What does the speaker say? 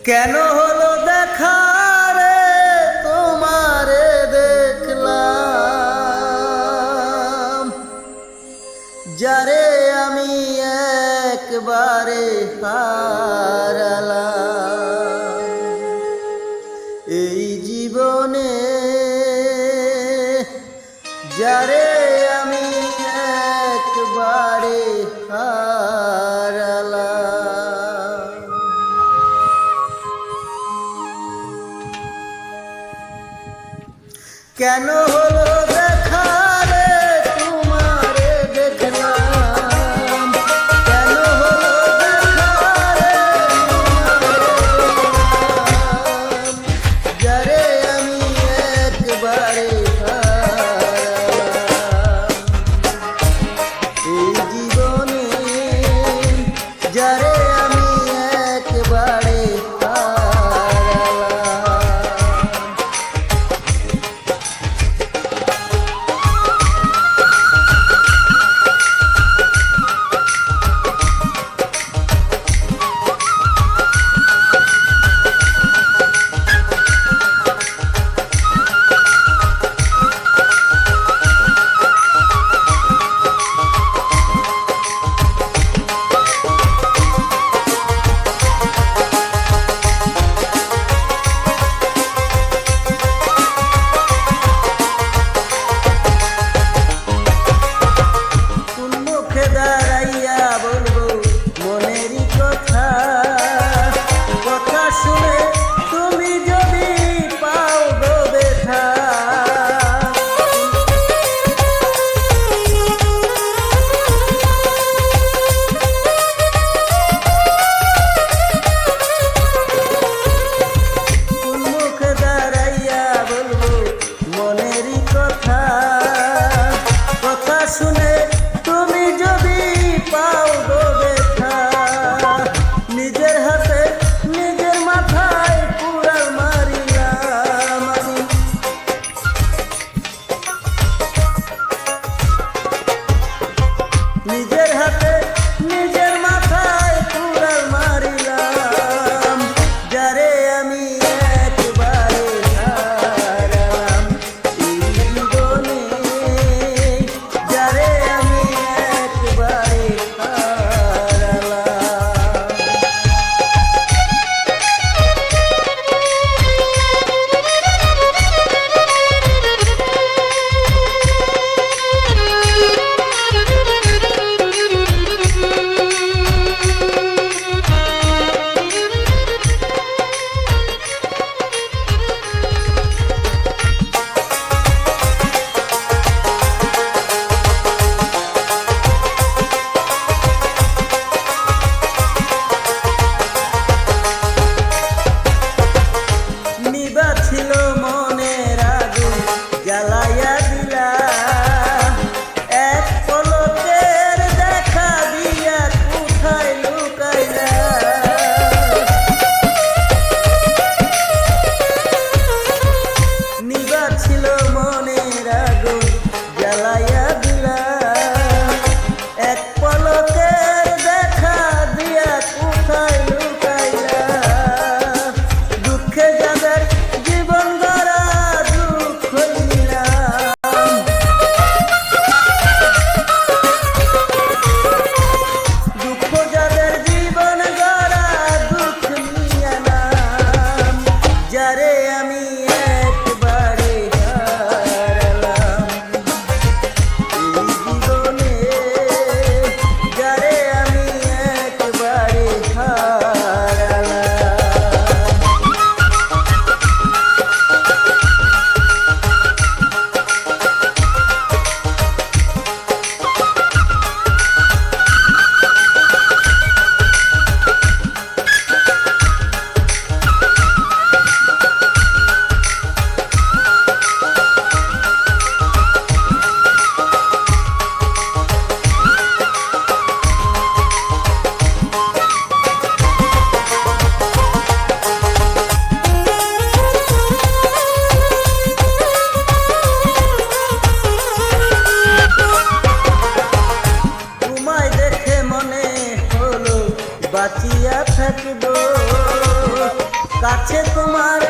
কেন হলো দেখা রে তোমারে দেখলাম, যারে আমি একবারে হারালাম। এই জীবনে যারে আমি একবারে হারালাম। কেন হলো দেখা রে তোমারে দেখলাম, কেন হলো দেখা রে তোমারে দেখলাম, যারে আমি একবারে হারালাম। এই জীবনে যারে আমি একবারে দাঁড়াইয়া বলবো মনেরই কথা, কথা শুনে তুমি যদি পাও গো ব্যথা। কোন মুখে দাঁড়াইয়া বলবো মনেরই কথা, কথা শুনে তুমি যদি পাও গো ব্যথা। নিজের হাতে নিজের মাথায় কুড়াল মারিলাম আমি, নিজের হাতে নিজের মাথায় কুড়াল মারিলাম, যারে আমি একবারে হারালাম। এই জীবনে যারে আমি একবারে হারালাম। আছে তোমার